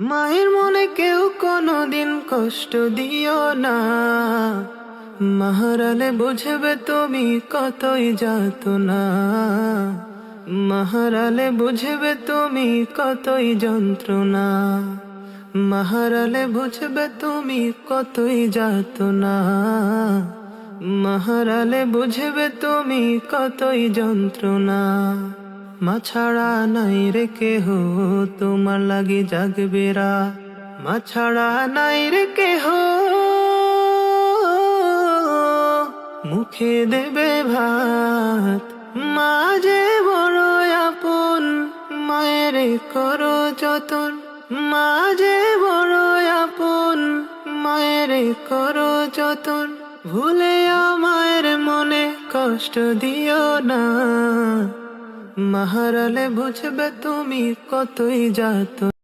মায়ের মনে কেউ কোনোদিন কষ্ট দিও না, মাহারালে বুঝবে তুমি কতই যাতনা। মাহারালে বুঝবে তুমি কতই যন্ত্রণা, মাহারালে বুঝবে তুমি কতই যাতনা। মাহারালে বুঝবে তুমি কতই যন্ত্রণা। মা ছাড়া নাই রে কেহ তোমার লাগি জাগবে রাত, মা ছাড়া নাই রে কেহ মুখে দেবে ভাত। মা যে বড় আপন, মায়ের করো যতন। মা যে বড় আপন, মায়ের করো যতন। ভুলেও মায়ের মনে কষ্ট দিও না, মাহারালে বুঝবে তুমি কতই যাতনা।